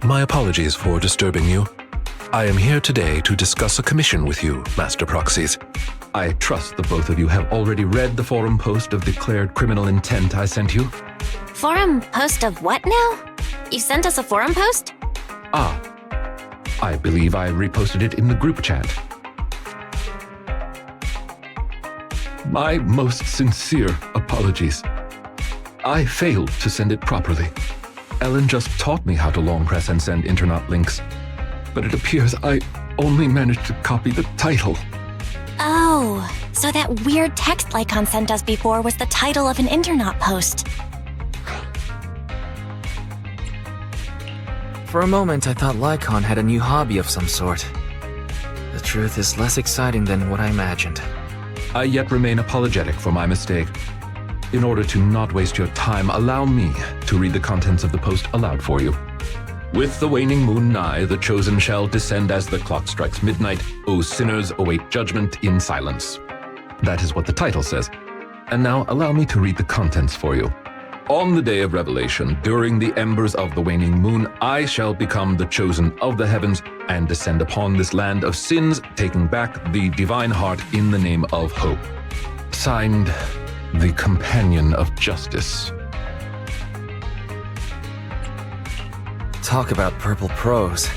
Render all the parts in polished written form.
My apologies for disturbing you. I am here today to discuss a commission with you, Master Proxies. I trust the both of you have already read the forum post of declared criminal intent I sent you. Forum post of what now? You sent us a forum post? Ah, I believe I reposted it in the group chat. My most sincere apologies. I failed to send it properly. Ellen just taught me how to long press and send Internet links, but it appears I only managed to copy the title. Oh, so that weird text Lycaon sent us before was the title of an Internet post. For a moment, I thought Lycaon had a new hobby of some sort. The truth is less exciting than what I imagined. I yet remain apologetic for my mistake. In order to not waste your time, allow me to read the contents of the post aloud for you. With the waning moon nigh, the chosen shall descend as the clock strikes midnight. O sinners, await judgment in silence. That is what the title says. And now allow me to read the contents for you. On the day of revelation, during the embers of the waning moon, I shall become the chosen of the heavens and descend upon this land of sins, taking back the divine heart in the name of hope. Signed, the Companion of Justice. Talk about purple prose.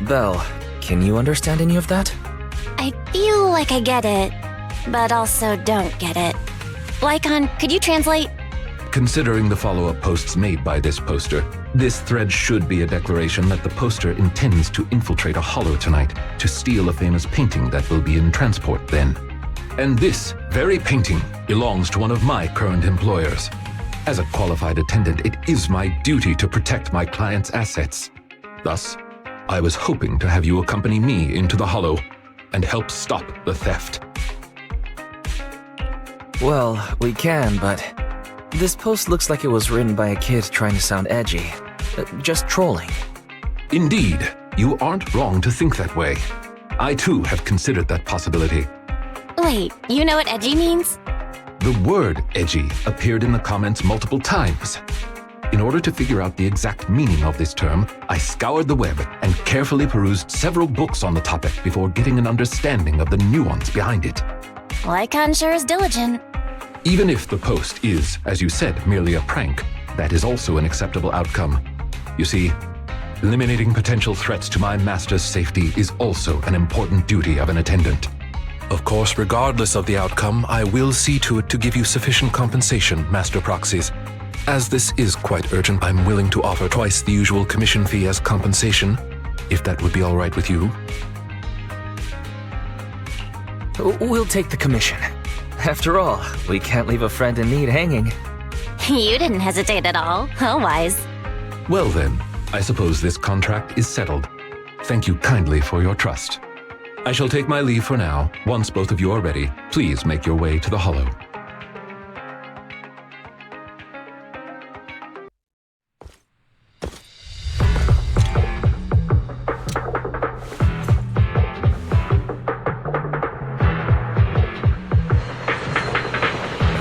Belle, can you understand any of that? I feel like I get it, but also don't get it. Lycaon, could you translate? Considering the follow-up posts made by this poster, this thread should be a declaration that the poster intends to infiltrate a hollow tonight to steal a famous painting that will be in transport then. And this very painting belongs to one of my current employers. As a qualified attendant, it is my duty to protect my client's assets. Thus, I was hoping to have you accompany me into the hollow and help stop the theft. Well, we can, but this post looks like it was written by a kid trying to sound edgy. Just trolling. Indeed, you aren't wrong to think that way. I too have considered that possibility. Wait, you know what edgy means? The word edgy appeared in the comments multiple times. In order to figure out the exact meaning of this term, I scoured the web and carefully perused several books on the topic before getting an understanding of the nuance behind it. Lycaon sure is diligent. Even if the post is, as you said, merely a prank, that is also an acceptable outcome. You see, eliminating potential threats to my master's safety is also an important duty of an attendant. Of course, regardless of the outcome, I will see to it to give you sufficient compensation, Master Proxies. As this is quite urgent, I'm willing to offer twice the usual commission fee as compensation, if that would be all right with you. We'll take the commission. After all, we can't leave a friend in need hanging. You didn't hesitate at all. How wise. Well then, I suppose this contract is settled. Thank you kindly for your trust. I shall take my leave for now. Once both of you are ready, please make your way to the hollow.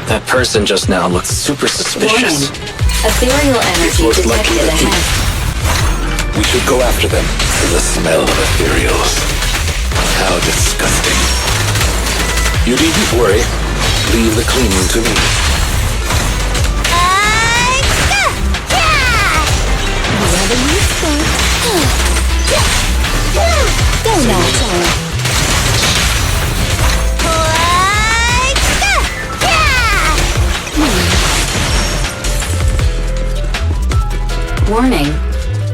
That person just now looked super suspicious. Warning. Ethereal energy detected ahead. We should go after them. The smell of ethereals. How disgusting. You needn't worry. Leave the cleaning to me. Go now, Warning.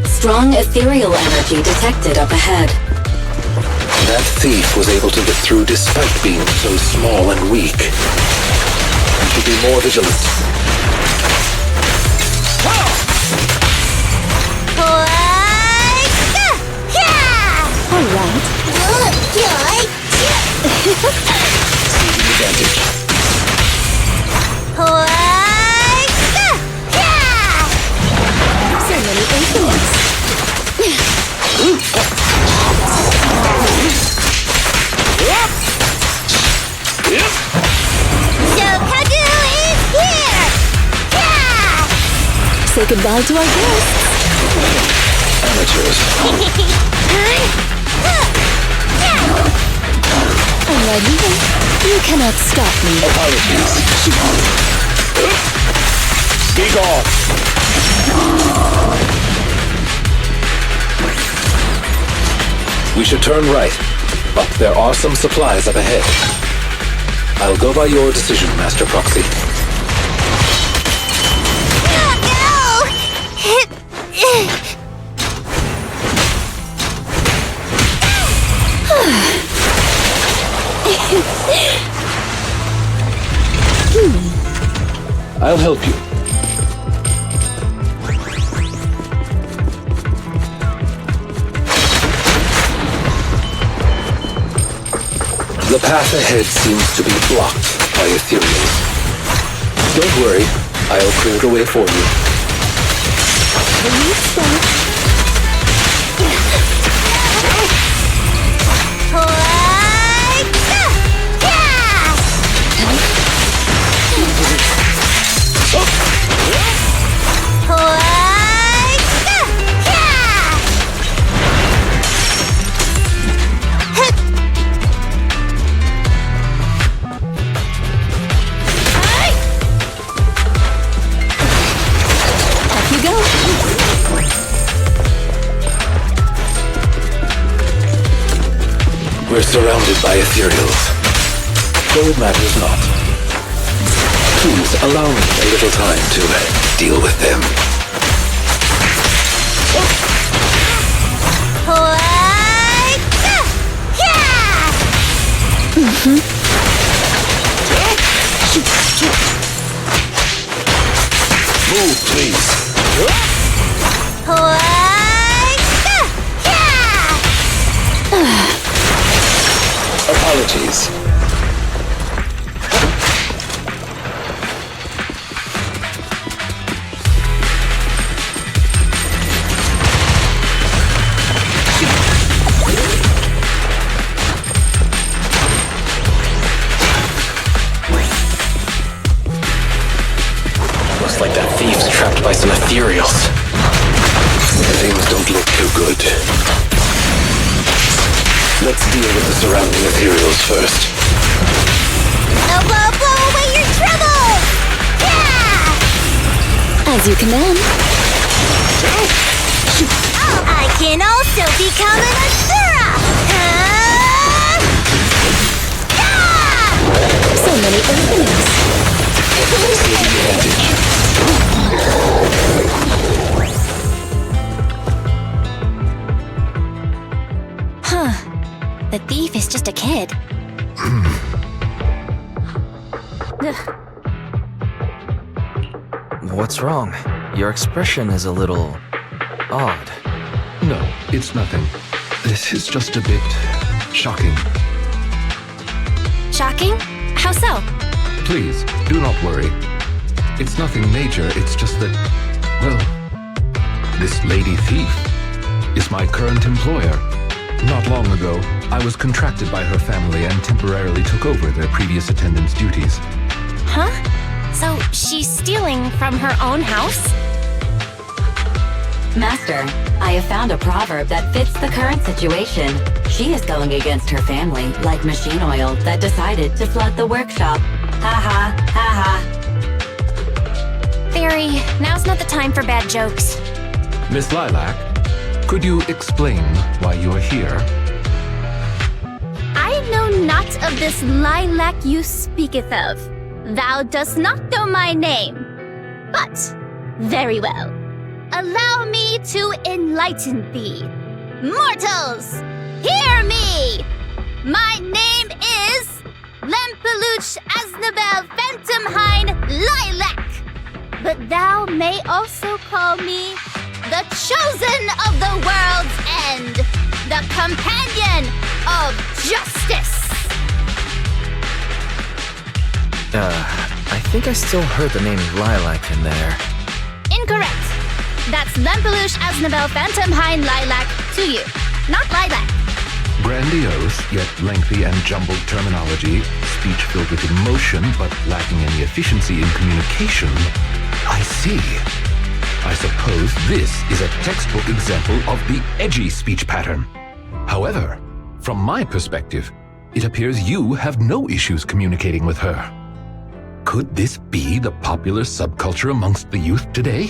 Strong ethereal energy detected up ahead. That thief was able to get through despite being so small and weak. We should be more vigilant. Advantage. So many infinite. Say goodbye to our guests. Amateurs. I'm not leaving. You cannot stop me. Apologies. Be gone. We should turn right, but there are some supplies up ahead. I'll go by your decision, Master Proxy. I'll help you. The path ahead seems to be blocked by ethereals. Don't worry, I'll clear the way for you. We're surrounded by ethereals, though it matters not. Please allow me a little time to deal with them. Move, please. Apologies. Looks like that thief's trapped by some ethereals. Things don't look too good. Let's deal with the surrounding ethereals first. Blow away your troubles! Yeah! As you command. I can also become an Asura! So many openings. Take advantage. The thief is just a kid. What's wrong? Your expression is a little odd. No, it's nothing. This is just a bit shocking. Shocking? How so? Please, do not worry. It's nothing major, it's just that, well, this lady thief is my current employer. Not long ago, I was contracted by her family and temporarily took over their previous attendant's duties. Huh? So she's stealing from her own house? Master, I have found a proverb that fits the current situation. She is going against her family, like machine oil that decided to flood the workshop. Ha ha, ha ha. Fairy, now's not the time for bad jokes. Miss Lilac, could you explain why you are here? I know not of this lilac you speaketh of. Thou dost not know my name. But, very well. Allow me to enlighten thee. Mortals, hear me! My name is Lempeluch Aznabel Phantomhine Lilac. But thou may also call me the Chosen of the World's End, the Companion of Justice. I think I still heard the name Lilac in there. Incorrect. That's Lempeluch Aznabel Phantomhine Lilac to you, not Lilac. Grandiose, yet lengthy and jumbled terminology, speech filled with emotion but lacking any efficiency in communication. I see. I suppose this is a textbook example of the edgy speech pattern. However, from my perspective, it appears you have no issues communicating with her. Could this be the popular subculture amongst the youth today?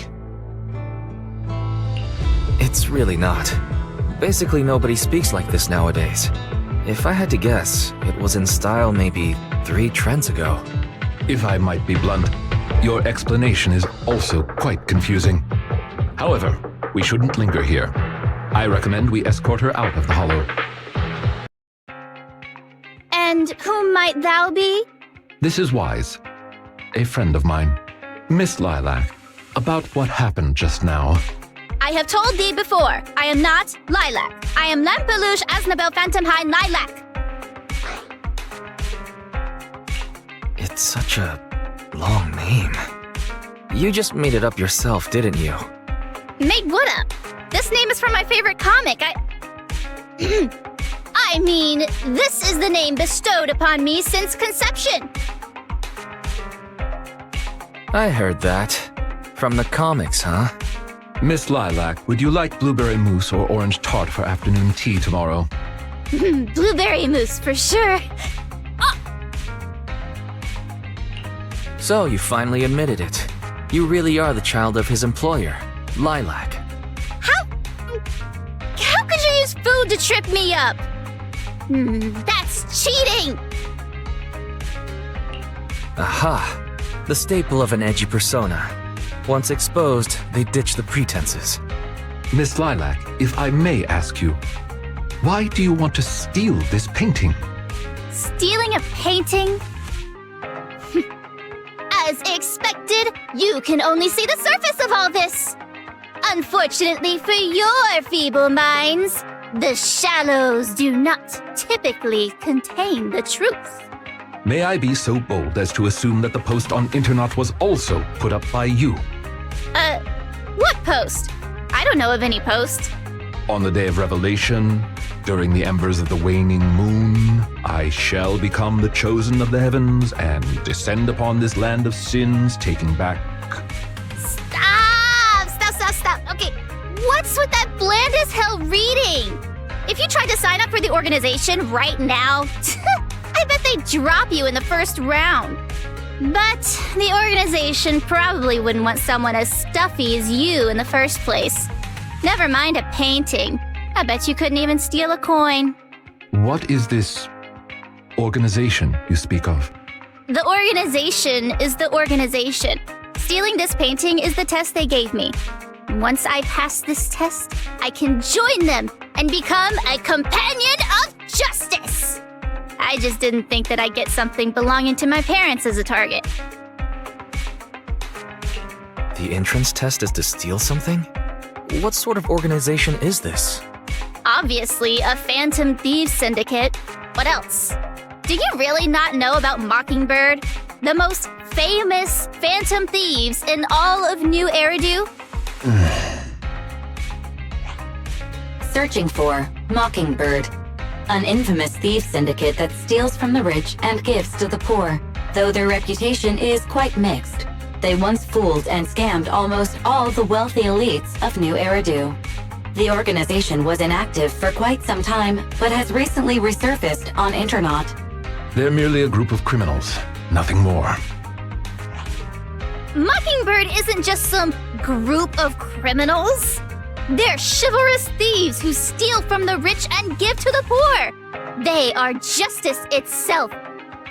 It's really not. Basically, nobody speaks like this nowadays. If I had to guess, it was in style maybe 3 trends ago. If I might be blunt, your explanation is also quite confusing. However, we shouldn't linger here. I recommend we escort her out of the hollow. And who might thou be? This is Wise, a friend of mine. Miss Lilac, about what happened just now. I have told thee before, I am not Lilac. I am Lampeluche Asnabel Phantomhine Lilac. It's such a long name. You just made it up yourself, didn't you? Made what up? This name is from my favorite comic. I mean, this is the name bestowed upon me since conception. I heard that. From the comics, huh? Miss Lilac, would you like blueberry mousse or orange tart for afternoon tea tomorrow? Blueberry mousse for sure. So you finally admitted it. You really are the child of his employer, Lilac. How could you use food to trip me up? That's cheating! Aha! The staple of an edgy persona. Once exposed, they ditch the pretenses. Miss Lilac, if I may ask you, why do you want to steal this painting? Stealing a painting? As expected, you can only see the surface of all this. Unfortunately for your feeble minds, the shallows do not typically contain the truth. May I be so bold as to assume that the post on Internet was also put up by you? What post? I don't know of any post. On the day of revelation, during the embers of the waning moon, I shall become the chosen of the heavens and descend upon this land of sins, taking back... Stop. Okay, what's with that bland as hell reading? If you tried to sign up for the organization right now, I bet they'd drop you in the first round. But the organization probably wouldn't want someone as stuffy as you in the first place. Never mind a painting. I bet you couldn't even steal a coin. What is this organization you speak of? The organization is the organization. Stealing this painting is the test they gave me. Once I pass this test, I can join them and become a companion of justice. I just didn't think that I'd get something belonging to my parents as a target. The entrance test is to steal something? What sort of organization is this? Obviously, a phantom thieves syndicate. What else? Do you really not know about Mockingbird? The most famous phantom thieves in all of New Eridu? Searching for Mockingbird, an infamous thief syndicate that steals from the rich and gives to the poor. Though their reputation is quite mixed, they once fooled and scammed almost all the wealthy elites of New Eridu. The organization was inactive for quite some time, but has recently resurfaced on Internet. They're merely a group of criminals, nothing more. Mockingbird isn't just some group of criminals. They're chivalrous thieves who steal from the rich and give to the poor. They are justice itself.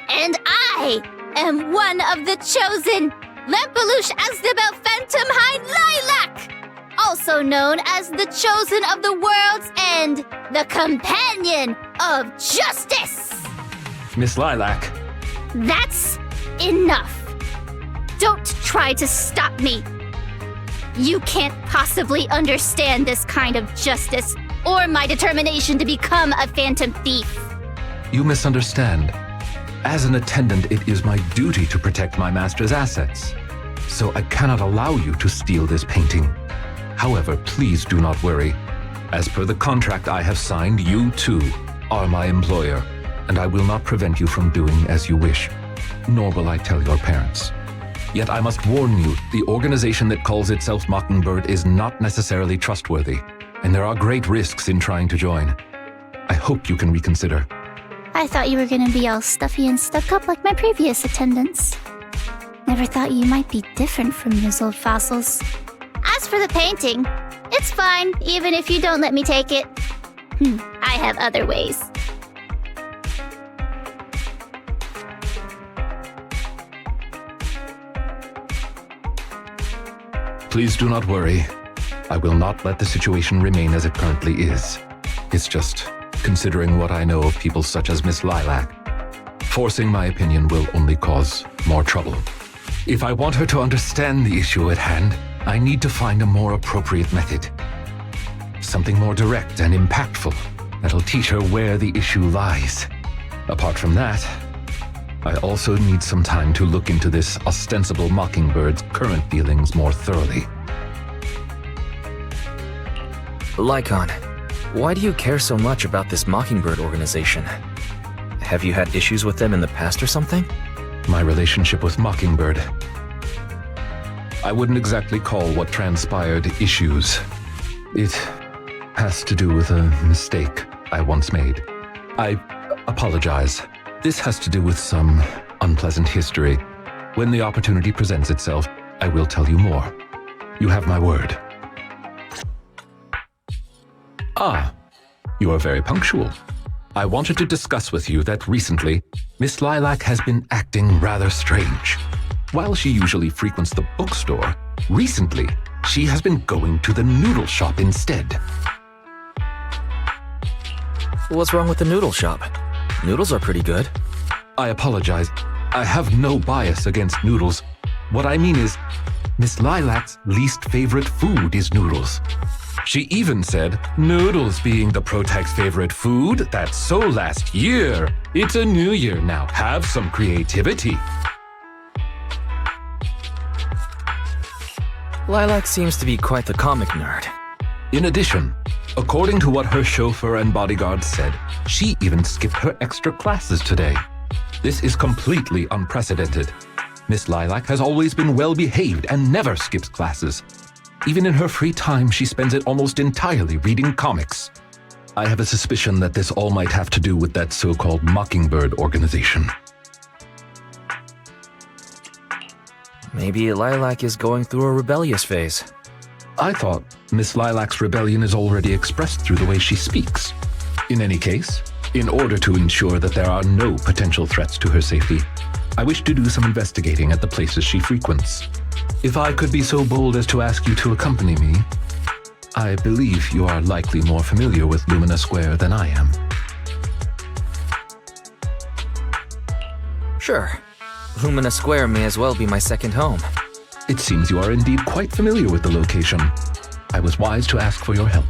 And I am one of the chosen, Lampeluche Asnabel Phantomhine Lilac, also known as the chosen of the world's end, the companion of justice. Miss Lilac. That's enough. Don't try to stop me. You can't possibly understand this kind of justice or my determination to become a phantom thief. You misunderstand. As an attendant, it is my duty to protect my master's assets. So I cannot allow you to steal this painting. However, please do not worry. As per the contract I have signed, you too are my employer, and I will not prevent you from doing as you wish, nor will I tell your parents. Yet I must warn you, the organization that calls itself Mockingbird is not necessarily trustworthy, and there are great risks in trying to join. I hope you can reconsider. I thought you were gonna be all stuffy and stuck up like my previous attendants. Never thought you might be different from those old fossils. As for the painting, it's fine, even if you don't let me take it. I have other ways. Please do not worry. I will not let the situation remain as it currently is. It's just considering what I know of people such as Miss Lilac. Forcing my opinion will only cause more trouble. If I want her to understand the issue at hand, I need to find a more appropriate method. Something more direct and impactful that'll teach her where the issue lies. Apart from that, I also need some time to look into this ostensible Mockingbird's current dealings more thoroughly. Lycaon, why do you care so much about this Mockingbird organization? Have you had issues with them in the past or something? My relationship with Mockingbird. I wouldn't exactly call what transpired issues. It has to do with a mistake I once made. I apologize. This has to do with some unpleasant history. When the opportunity presents itself, I will tell you more. You have my word. Ah, you are very punctual. I wanted to discuss with you that recently, Miss Lilac has been acting rather strange. While she usually frequents the bookstore, recently, she has been going to the noodle shop instead. What's wrong with the noodle shop? Noodles are pretty good. I apologize. I have no bias against noodles. What I mean is, Miss Lilac's least favorite food is noodles. She even said, noodles being the protag's favorite food, that's so last year. It's a new year now. Have some creativity. Lilac seems to be quite the comic nerd. In addition, according to what her chauffeur and bodyguard said, she even skipped her extra classes today. This is completely unprecedented. Miss Lilac has always been well-behaved and never skips classes. Even in her free time, she spends it almost entirely reading comics. I have a suspicion that this all might have to do with that so-called Mockingbird organization. Maybe Lilac is going through a rebellious phase. I thought Miss Lilac's rebellion is already expressed through the way she speaks. In any case, in order to ensure that there are no potential threats to her safety, I wish to do some investigating at the places she frequents. If I could be so bold as to ask you to accompany me, I believe you are likely more familiar with Lumina Square than I am. Sure. Lumina Square may as well be my second home. It seems you are indeed quite familiar with the location. I was wise to ask for your help.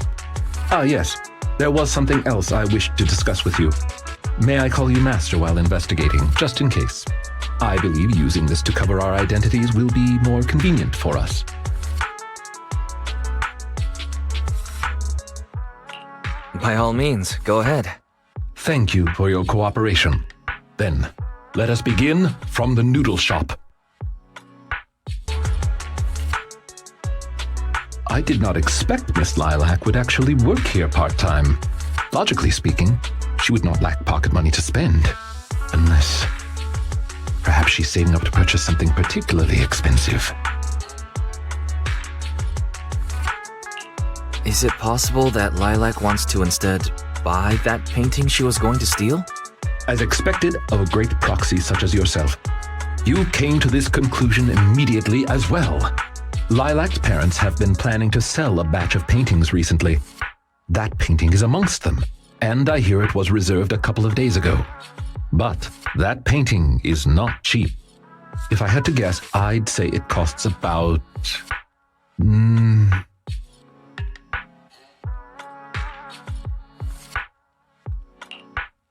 Ah, yes. There was something else I wished to discuss with you. May I call you Master while investigating, just in case? I believe using this to cover our identities will be more convenient for us. By all means, go ahead. Thank you for your cooperation. Then, let us begin from the noodle shop. I did not expect Miss Lilac would actually work here part-time. Logically speaking, she would not lack pocket money to spend. Unless perhaps she's saving up to purchase something particularly expensive. Is it possible that Lilac wants to instead buy that painting she was going to steal? As expected of a great proxy such as yourself, you came to this conclusion immediately as well. Lilac's parents have been planning to sell a batch of paintings recently. That painting is amongst them, and I hear it was reserved a couple of days ago. But that painting is not cheap. If I had to guess, I'd say it costs about...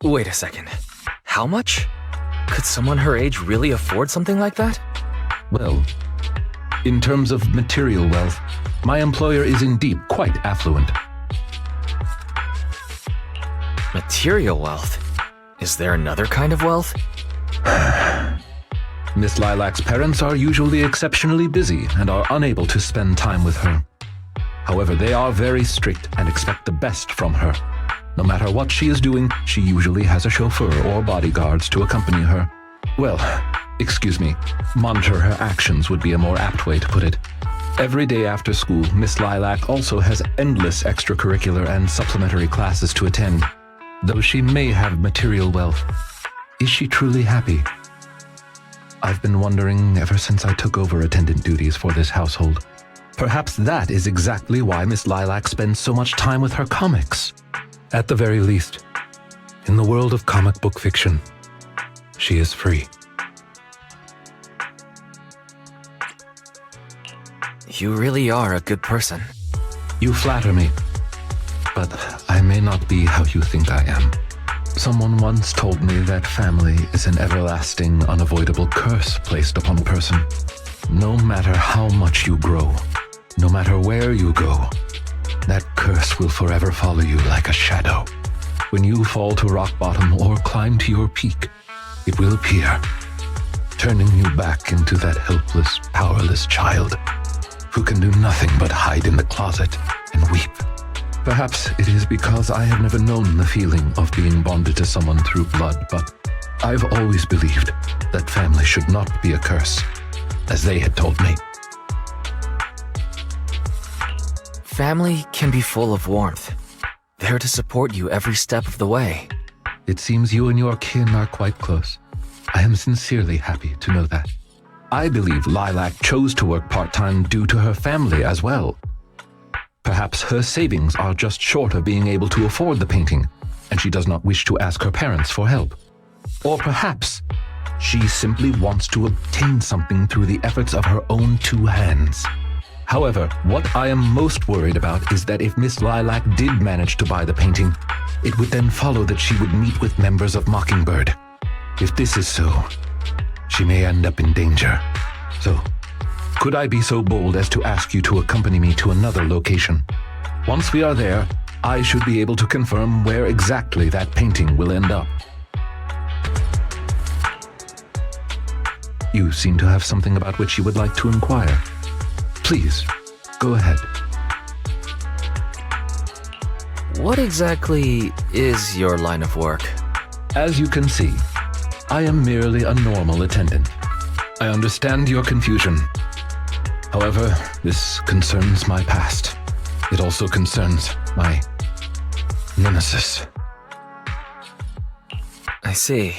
Wait a second. How much? Could someone her age really afford something like that? Well, in terms of material wealth, my employer is indeed quite affluent. Material wealth? Is there another kind of wealth? Miss Lilac's parents are usually exceptionally busy and are unable to spend time with her. However, they are very strict and expect the best from her. No matter what she is doing, she usually has a chauffeur or bodyguards to accompany her. Well, excuse me, monitor her actions would be a more apt way to put it. Every day after school, Miss Lilac also has endless extracurricular and supplementary classes to attend. Though she may have material wealth, is she truly happy? I've been wondering ever since I took over attendant duties for this household. Perhaps that is exactly why Miss Lilac spends so much time with her comics. At the very least, in the world of comic book fiction, she is free. You really are a good person. You flatter me, but I may not be how you think I am. Someone once told me that family is an everlasting, unavoidable curse placed upon a person. No matter how much you grow, no matter where you go, that curse will forever follow you like a shadow. When you fall to rock bottom or climb to your peak, it will appear, turning you back into that helpless, powerless child who can do nothing but hide in the closet and weep. Perhaps it is because I have never known the feeling of being bonded to someone through blood, but I've always believed that family should not be a curse, as they had told me. Family can be full of warmth. There to support you every step of the way. It seems you and your kin are quite close. I am sincerely happy to know that. I believe Lilac chose to work part-time due to her family as well. Perhaps her savings are just short of being able to afford the painting, and she does not wish to ask her parents for help. Or perhaps she simply wants to obtain something through the efforts of her own two hands. However, what I am most worried about is that if Miss Lilac did manage to buy the painting, it would then follow that she would meet with members of Mockingbird. If this is so, she may end up in danger. So, could I be so bold as to ask you to accompany me to another location? Once we are there, I should be able to confirm where exactly that painting will end up. You seem to have something about which you would like to inquire. Please, go ahead. What exactly is your line of work? As you can see, I am merely a normal attendant. I understand your confusion. However, this concerns my past. It also concerns my nemesis. I see.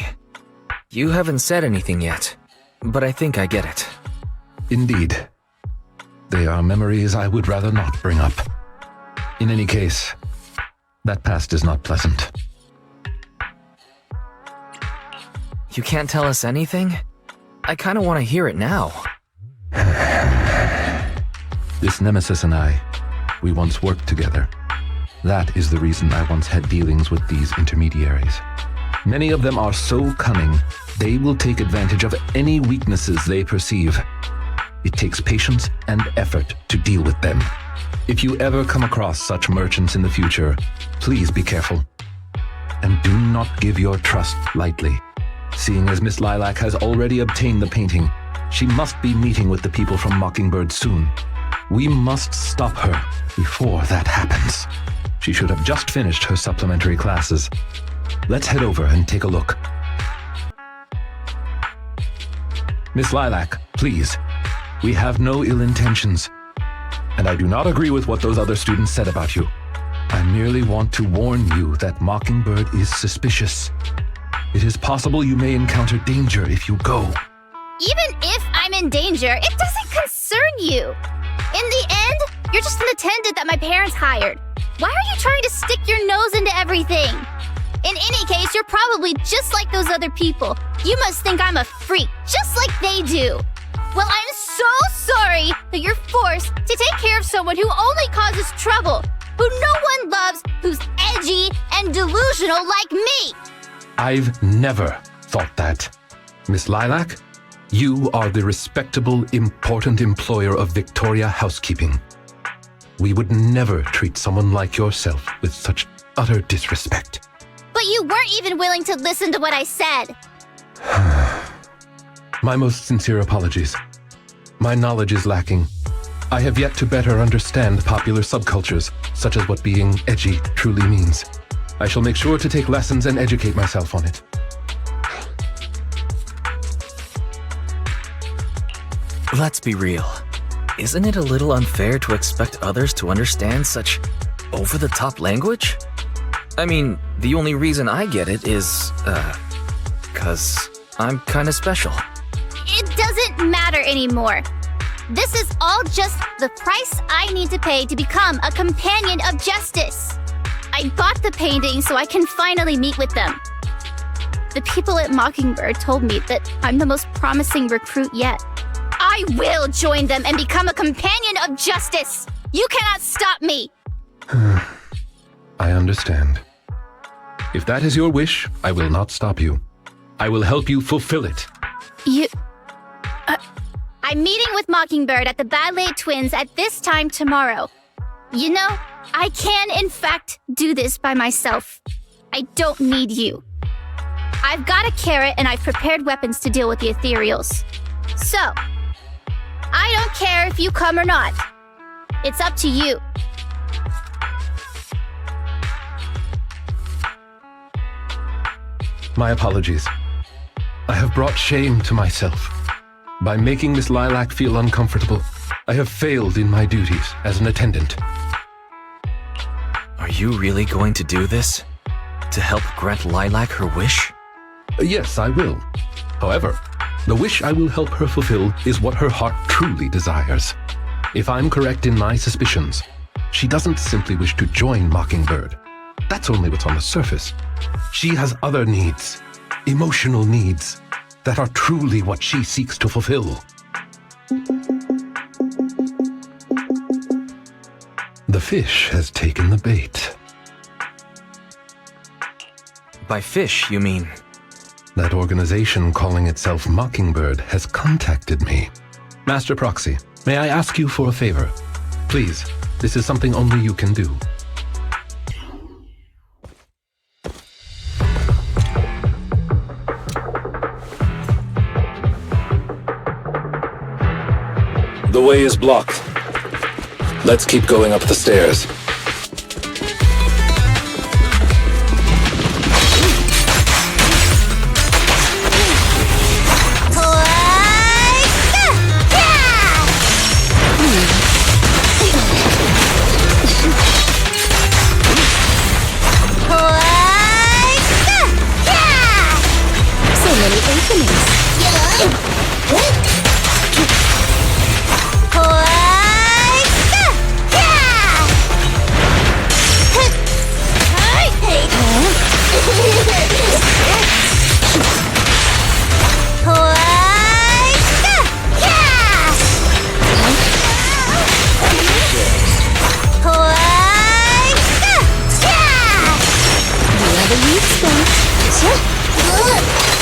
You haven't said anything yet, but I think I get it. Indeed. They are memories I would rather not bring up. In any case, that past is not pleasant. You can't tell us anything? I kind of want to hear it now. This nemesis and I, we once worked together. That is the reason I once had dealings with these intermediaries. Many of them are so cunning, they will take advantage of any weaknesses they perceive. It takes patience and effort to deal with them. If you ever come across such merchants in the future, please be careful. And do not give your trust lightly. Seeing as Miss Lilac has already obtained the painting, she must be meeting with the people from Mockingbird soon. We must stop her before that happens. She should have just finished her supplementary classes. Let's head over and take a look. Miss Lilac, please. We have no ill intentions. And I do not agree with what those other students said about you. I merely want to warn you that Mockingbird is suspicious. It is possible you may encounter danger if you go. Even if I'm in danger, it doesn't concern you. In the end, you're just an attendant that my parents hired. Why are you trying to stick your nose into everything? In any case, you're probably just like those other people. You must think I'm a freak, just like they do. Well, I'm so sorry that you're forced to take care of someone who only causes trouble, who no one loves, who's edgy and delusional like me. I've never thought that. Miss Lilac, you are the respectable, important employer of Victoria Housekeeping. We would never treat someone like yourself with such utter disrespect. But you weren't even willing to listen to what I said. My most sincere apologies. My knowledge is lacking. I have yet to better understand popular subcultures, such as what being edgy truly means. I shall make sure to take lessons and educate myself on it. Let's be real. Isn't it a little unfair to expect others to understand such over-the-top language? I mean, the only reason I get it is, 'cause I'm kinda special. It doesn't matter anymore. This is all just the price I need to pay to become a companion of justice. I bought the painting so I can finally meet with them. The people at Mockingbird told me that I'm the most promising recruit yet. I will join them and become a companion of justice! You cannot stop me! I understand. If that is your wish, I will not stop you. I will help you fulfill it. I'm meeting with Mockingbird at the Ballet Twins at this time tomorrow. You know, I can in fact do this by myself. I don't need you. I've got a carrot and I've prepared weapons to deal with the ethereals. So, I don't care if you come or not. It's up to you. My apologies. I have brought shame to myself. By making Miss Lilac feel uncomfortable, I have failed in my duties as an attendant. Are you really going to do this? To help grant Lilac her wish? Yes, I will. However, the wish I will help her fulfill is what her heart truly desires. If I'm correct in my suspicions, she doesn't simply wish to join Mockingbird. That's only what's on the surface. She has other needs, emotional needs, that are truly what she seeks to fulfill. The fish has taken the bait. By fish, you mean? That organization calling itself Mockingbird has contacted me. Master Proxy, may I ask you for a favor? Please, this is something only you can do. The way is blocked. Let's keep going up the stairs. So many openings.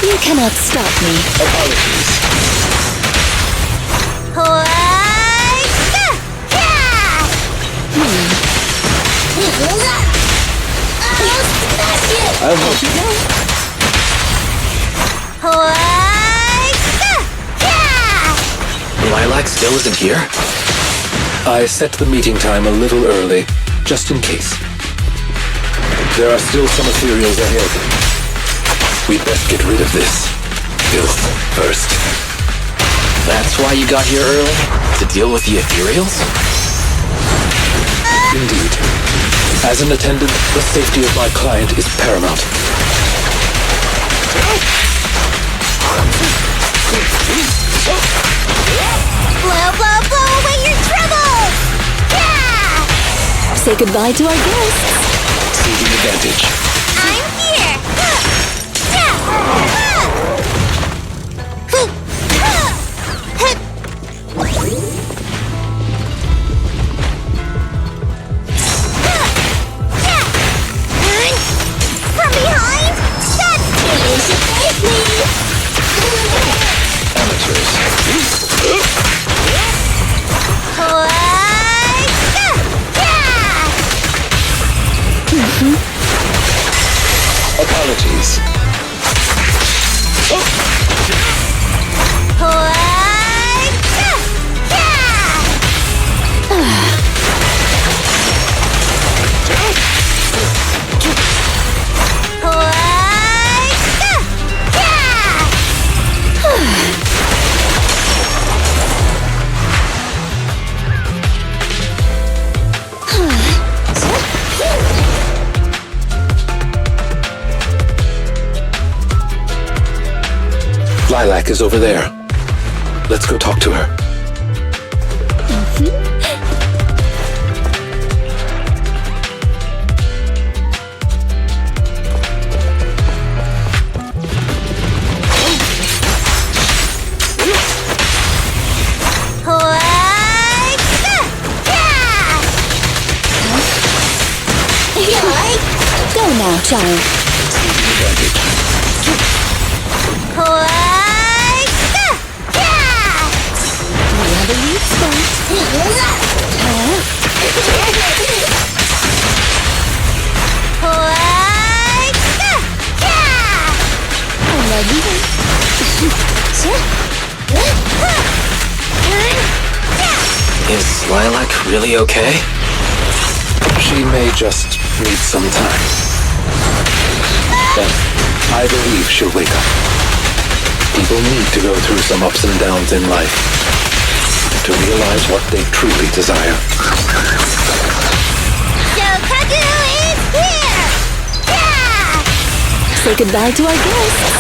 You cannot stop me. Apologies. I'll help you. Lilac still isn't here? I set the meeting time a little early, just in case. There are still some ethereals ahead. We'd best get rid of this filth first. That's why you got here early? To deal with the ethereals? Indeed. As an attendant, the safety of my client is paramount. Blow, blow, blow away your troubles! Yeah! Say goodbye to our guests. Taking advantage. I'm here! From behind? That's too easy, Amateurs. Lilac is over there. Let's go talk to her. Go now, child. We have a weak spot. I love you. Is Lilac really okay? She may just need some time. But I believe she'll wake up. People need to go through some ups and downs in life to realize what they truly desire. Shokaku is here! Yeah! Say goodbye to our guests.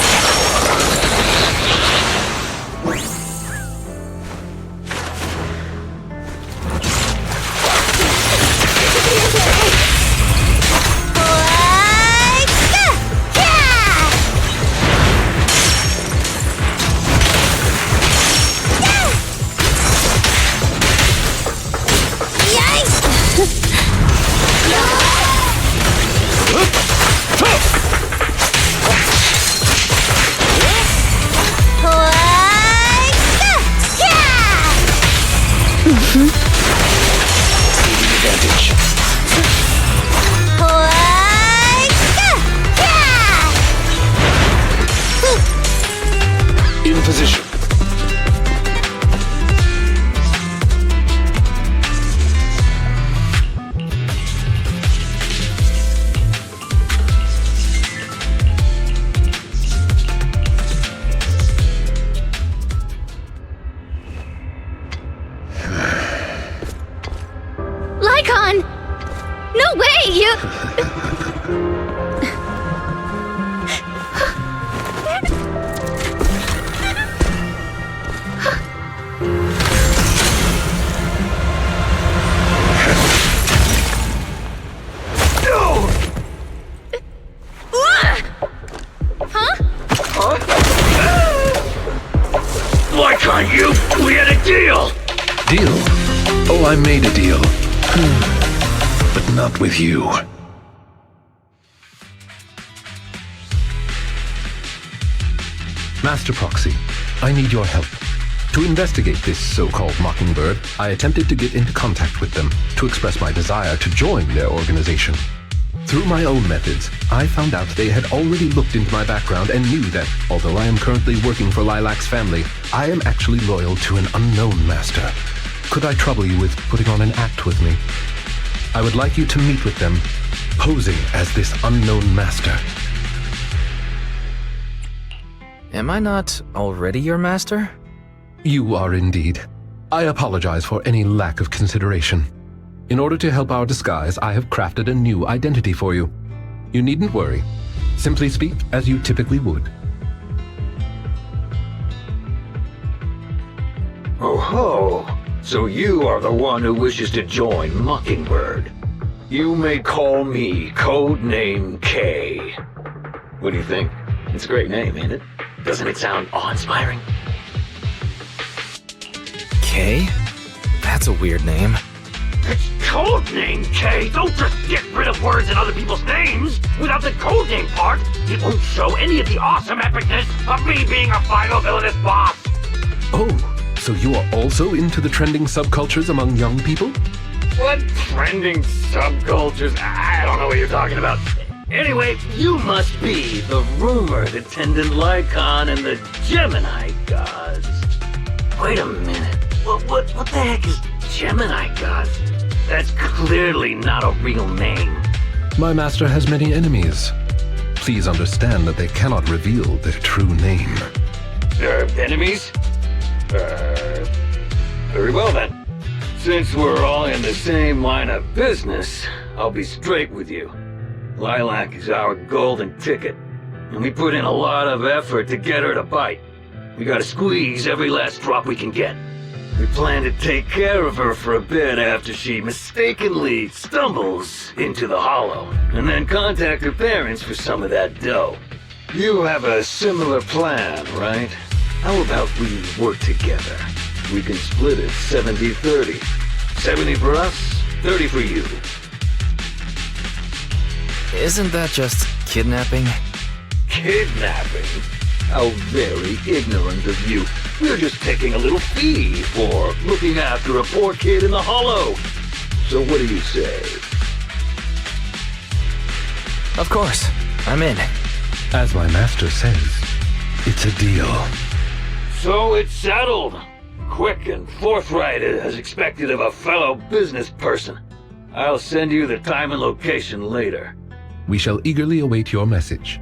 In position. Lycaon! No way! You... Lycaon, we had a deal! Deal? Oh, I made a deal. But not with you. Master Proxy, I need your help. To investigate this so-called Mockingbird, I attempted to get into contact with them to express my desire to join their organization. Through my own methods, I found out they had already looked into my background and knew that, although I am currently working for Lilac's family, I am actually loyal to an unknown master. Could I trouble you with putting on an act with me? I would like you to meet with them, posing as this unknown master. Am I not already your master? You are indeed. I apologize for any lack of consideration. In order to help our disguise, I have crafted a new identity for you. You needn't worry. Simply speak as you typically would. Oh ho! So you are the one who wishes to join Mockingbird. You may call me Codename K. What do you think? It's a great name, ain't it? Doesn't it sound awe-inspiring? K? That's a weird name. It's Codename K! Don't just get rid of words in other people's names! Without the codename part, it won't show any of the awesome epicness of me being a final villainous boss! Oh, so you are also into the trending subcultures among young people? What trending subcultures? I don't know what you're talking about. Anyway, you must be the rumored attendant Lycaon and the Gemini gods. Wait a minute. What the heck is Gemini gods? That's clearly not a real name. My master has many enemies. Please understand that they cannot reveal their true name. Enemies? Very well then. Since we're all in the same line of business, I'll be straight with you. Lilac is our golden ticket, and we put in a lot of effort to get her to bite. We gotta squeeze every last drop we can get. We plan to take care of her for a bit after she mistakenly stumbles into the hollow, and then contact her parents for some of that dough. You have a similar plan, right? How about we work together? We can split it 70-30. 70 for us, 30 for you. Isn't that just kidnapping? Kidnapping? How very ignorant of you. We're just taking a little fee for looking after a poor kid in the hollow. So what do you say? Of course, I'm in. As my master says, it's a deal. So it's settled. Quick and forthright as expected of a fellow business person. I'll send you the time and location later. We shall eagerly await your message.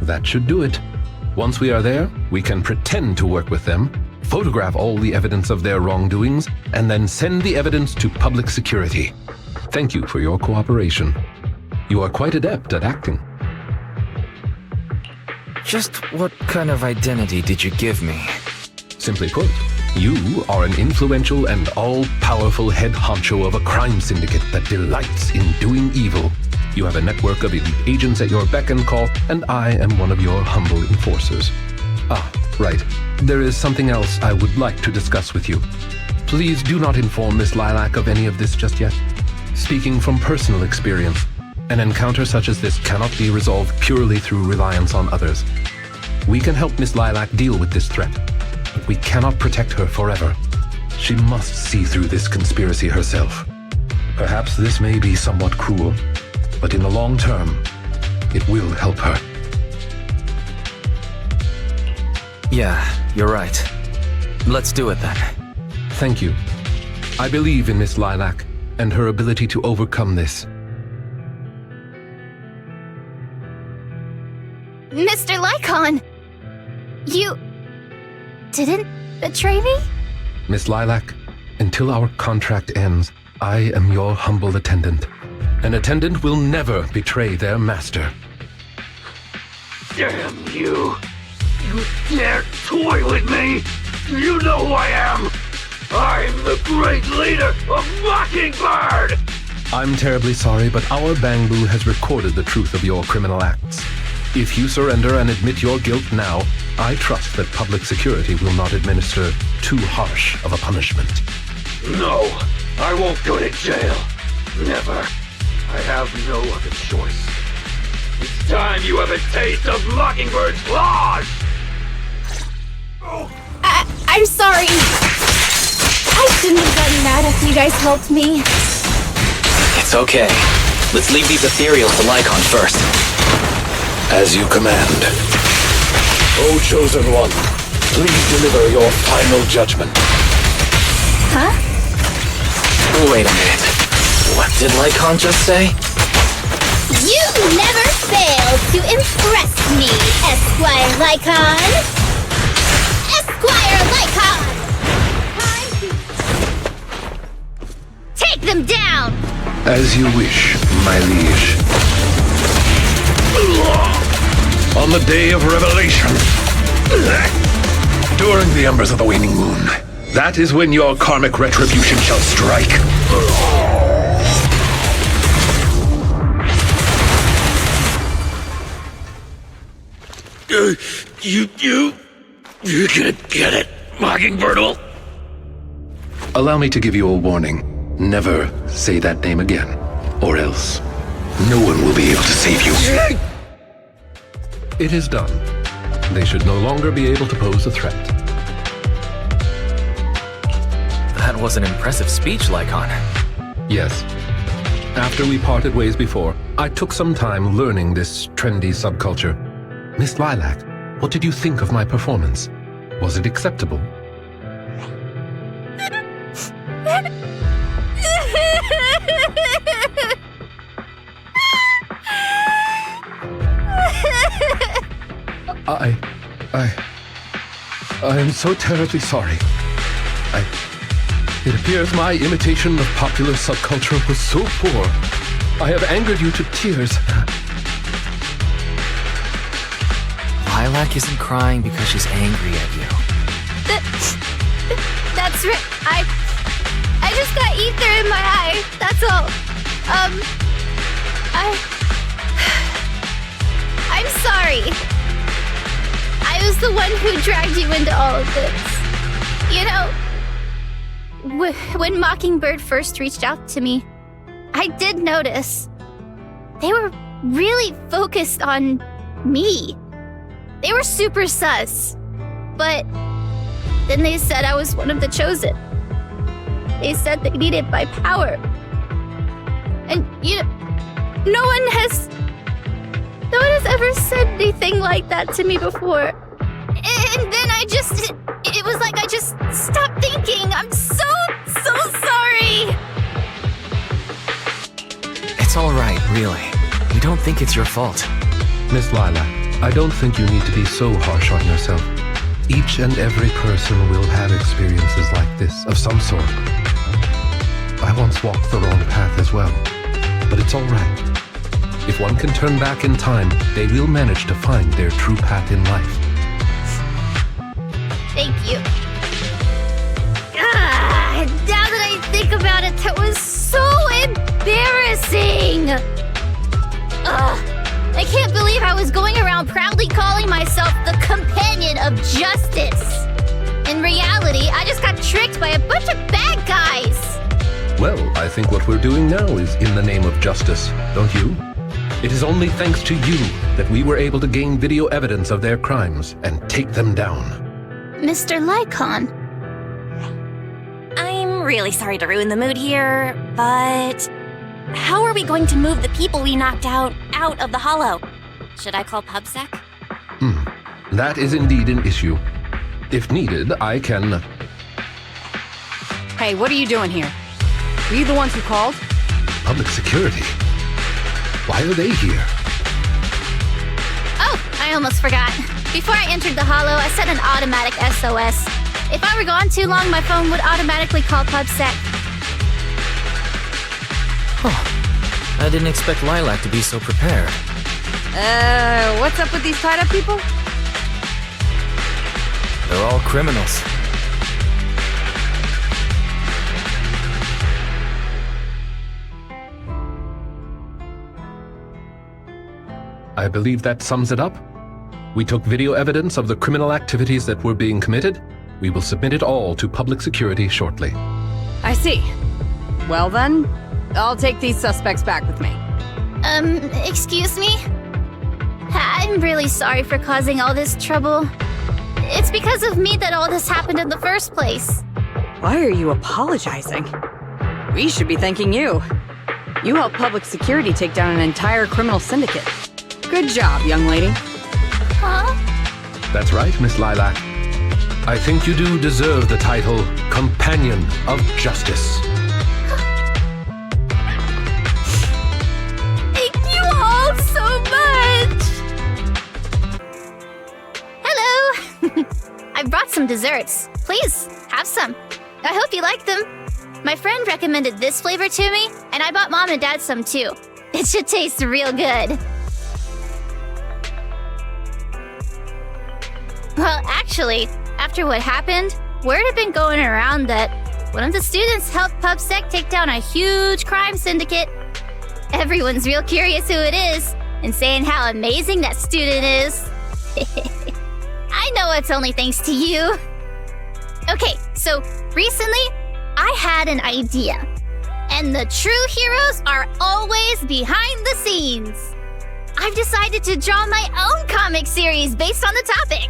That should do it. Once we are there, we can pretend to work with them, photograph all the evidence of their wrongdoings, and then send the evidence to public security. Thank you for your cooperation. You are quite adept at acting. Just what kind of identity did you give me? Simply put, you are an influential and all-powerful head honcho of a crime syndicate that delights in doing evil. You have a network of elite agents at your beck and call, and I am one of your humble enforcers. Ah, right. There is something else I would like to discuss with you. Please do not inform Miss Lilac of any of this just yet. Speaking from personal experience, an encounter such as this cannot be resolved purely through reliance on others. We can help Miss Lilac deal with this threat, but we cannot protect her forever. She must see through this conspiracy herself. Perhaps this may be somewhat cruel, but in the long term, it will help her. Yeah, you're right. Let's do it then. Thank you. I believe in Miss Lilac and her ability to overcome this. Mr. Lycaon! You didn't betray me? Miss Lilac, until our contract ends, I am your humble attendant. An attendant will never betray their master. Damn you! You dare toy with me? Do you know who I am? I'm the great leader of Mockingbird! I'm terribly sorry, but our Bangbu has recorded the truth of your criminal acts. If you surrender and admit your guilt now, I trust that public security will not administer too harsh of a punishment. No, I won't go to jail. Never. I have no other choice. It's time you have a taste of Mockingbird's claws! I'm sorry. I shouldn't have gotten mad after you guys helped me. It's okay. Let's leave these ethereals to Lycaon first. As you command. O Chosen One, please deliver your final judgment. Huh? Wait a minute. What did Lycaon just say? You never fail to impress me, Esquire Lycaon! Esquire Lycaon! Take them down! As you wish, my liege. On the day of revelation, during the embers of the waning moon, that is when your karmic retribution shall strike. You're gonna get it, Mockingbird will. Allow me to give you a warning. Never say that name again, or else no one will be able to save you. It is done. They should no longer be able to pose a threat. That was an impressive speech, Lycaon. Yes. After we parted ways before, I took some time learning this trendy subculture. Miss Lilac, what did you think of my performance? Was it acceptable? I am so terribly sorry. It appears my imitation of popular subculture was so poor. I have angered you to tears. Lilac isn't crying because she's angry at you. That's right. I just got ether in my eye. That's all. I'm sorry. I was the one who dragged you into all of this. You know, when Mockingbird first reached out to me, I did notice they were really focused on me. They were super sus. But then they said I was one of the chosen. They said they needed my power. And, you know, no one has ever said anything like that to me before. And then it was like I just stopped thinking. I'm so sorry. It's all right, really. We don't think it's your fault. Miss Lilac, I don't think you need to be so harsh on yourself. Each and every person will have experiences like this, of some sort. I once walked the wrong path as well, but it's all right. If one can turn back in time, they will manage to find their true path in life. Thank you. Now that I think about it, that was so embarrassing. I can't believe I was going around proudly calling myself the companion of justice. In reality, I just got tricked by a bunch of bad guys. Well, I think what we're doing now is in the name of justice, don't you? It is only thanks to you that we were able to gain video evidence of their crimes and take them down. Mr. Lycaon. I'm really sorry to ruin the mood here, but how are we going to move the people we knocked out of the hollow? Should I call PubSec? That is indeed an issue. If needed, I can... Hey, what are you doing here? Were you the ones who called? Public security? Why are they here? Oh, I almost forgot. Before I entered the hollow, I set an automatic SOS. If I were gone too long, my phone would automatically call PubSec. I didn't expect Lilac to be so prepared. What's up with these tied-up people? They're all criminals. I believe that sums it up. We took video evidence of the criminal activities that were being committed. We will submit it all to public security shortly. I see. Well then, I'll take these suspects back with me. Excuse me? I'm really sorry for causing all this trouble. It's because of me that all this happened in the first place. Why are you apologizing? We should be thanking you. You helped public security take down an entire criminal syndicate. Good job, young lady. Huh? That's right, Miss Lilac. I think you do deserve the title Companion of Justice. Thank you all so much! Hello! I brought some desserts. Please, have some. I hope you like them. My friend recommended this flavor to me, and I bought Mom and Dad some too. It should taste real good. Well, actually, after what happened, word had been going around that one of the students helped PubSec take down a huge crime syndicate. Everyone's real curious who it is, and saying how amazing that student is. I know it's only thanks to you. Okay, so recently, I had an idea. And the true heroes are always behind the scenes. I've decided to draw my own comic series based on the topic.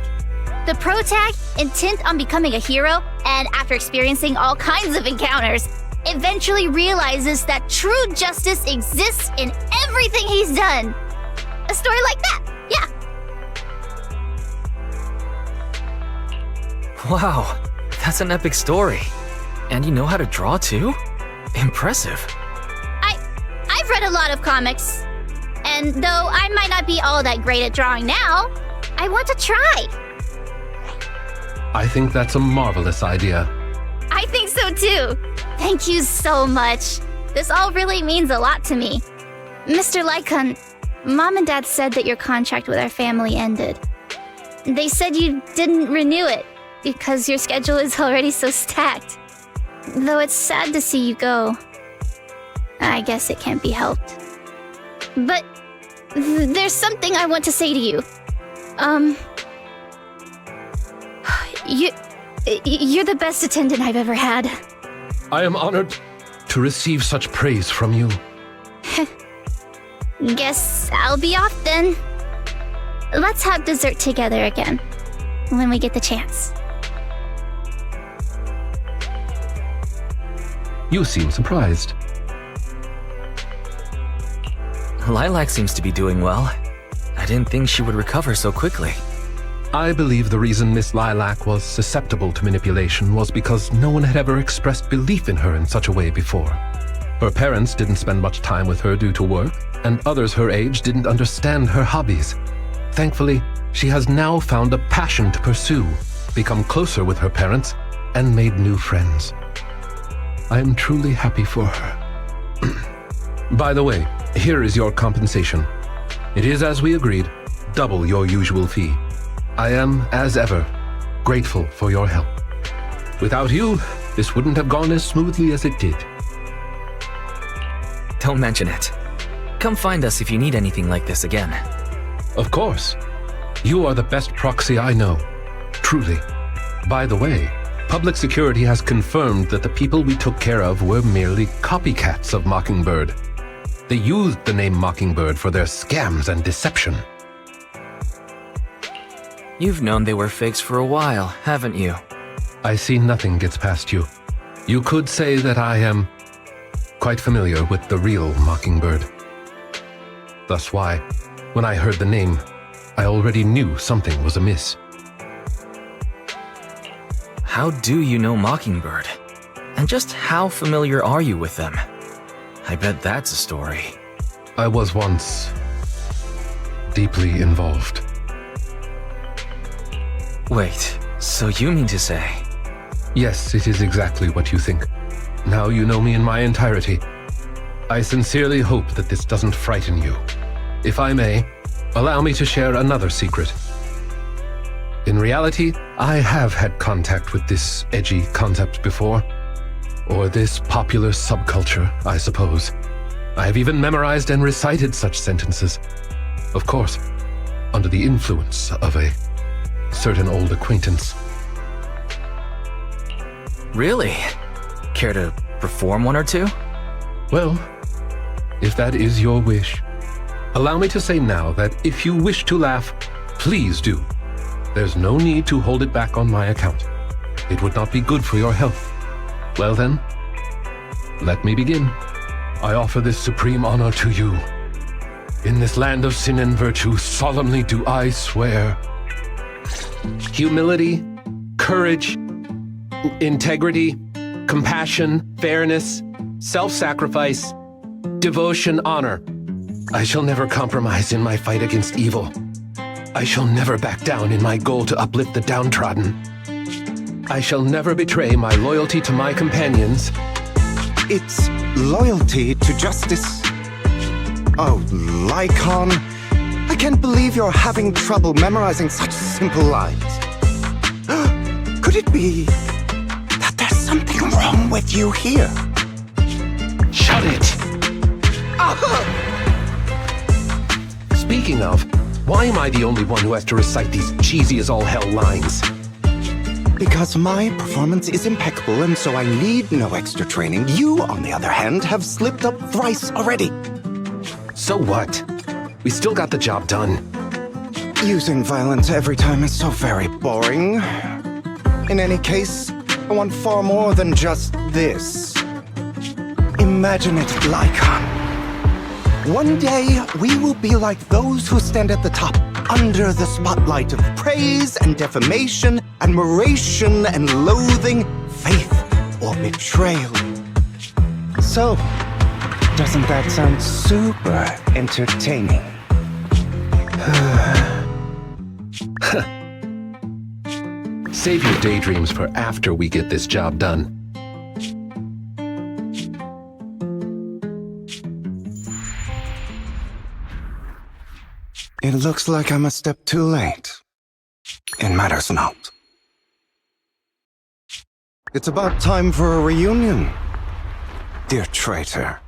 The protag, intent on becoming a hero, and after experiencing all kinds of encounters, eventually realizes that true justice exists in everything he's done. A story like that, yeah. Wow, that's an epic story. And you know how to draw too? Impressive. I've read a lot of comics. And though I might not be all that great at drawing now, I want to try. I think that's a marvelous idea. I think so too. Thank you so much. This all really means a lot to me. Mr. Lycaon, Mom and Dad said that your contract with our family ended. They said you didn't renew it because your schedule is already so stacked. Though it's sad to see you go. I guess it can't be helped. But there's something I want to say to you. You're the best attendant I've ever had. I am honored to receive such praise from you. Guess I'll be off then. Let's have dessert together again, when we get the chance. You seem surprised. Lilac seems to be doing well. I didn't think she would recover so quickly. I believe the reason Miss Lilac was susceptible to manipulation was because no one had ever expressed belief in her in such a way before. Her parents didn't spend much time with her due to work, and others her age didn't understand her hobbies. Thankfully, she has now found a passion to pursue, become closer with her parents, and made new friends. I am truly happy for her. By the way, here is your compensation. It is, as we agreed, double your usual fee. I am, as ever, grateful for your help. Without you, this wouldn't have gone as smoothly as it did. Don't mention it. Come find us if you need anything like this again. Of course. You are the best proxy I know. Truly. By the way, public security has confirmed that the people we took care of were merely copycats of Mockingbird. They used the name Mockingbird for their scams and deception. You've known they were fakes for a while, haven't you? I see nothing gets past you. You could say that I am quite familiar with the real Mockingbird. Thus why, when I heard the name, I already knew something was amiss. How do you know Mockingbird? And just how familiar are you with them? I bet that's a story. I was once deeply involved. Wait, so you mean to say? Yes, it is exactly what you think. Now you know me in my entirety. I sincerely hope that this doesn't frighten you. If I may, allow me to share another secret. In reality, I have had contact with this edgy concept before. Or this popular subculture, I suppose. I have even memorized and recited such sentences. Of course, under the influence of a certain old acquaintance. Really? Care to perform one or two? Well, if that is your wish, allow me to say now that if you wish to laugh, please do. There's no need to hold it back on my account. It would not be good for your health. Well then, let me begin. I offer this supreme honor to you. In this land of sin and virtue, solemnly do I swear. Humility, courage, integrity, compassion, fairness, self-sacrifice, devotion, honor. I shall never compromise in my fight against evil. I shall never back down in my goal to uplift the downtrodden. I shall never betray my loyalty to my companions. It's loyalty to justice. Oh, Lycaon, I can't believe you're having trouble memorizing such simple lines. Could it be that there's something wrong with you here? Shut it! Speaking of, why am I the only one who has to recite these cheesy as all hell lines? Because my performance is impeccable and so I need no extra training. You, on the other hand, have slipped up thrice already. So what? We still got the job done. Using violence every time is so very boring. In any case, I want far more than just this. Imagine it, Lycaon. One day, we will be like those who stand at the top, under the spotlight of praise and defamation, admiration and loathing, faith or betrayal. So, doesn't that sound super entertaining? Save your daydreams for after we get this job done. It looks like I'm a step too late. It matters not. It's about time for a reunion, dear traitor.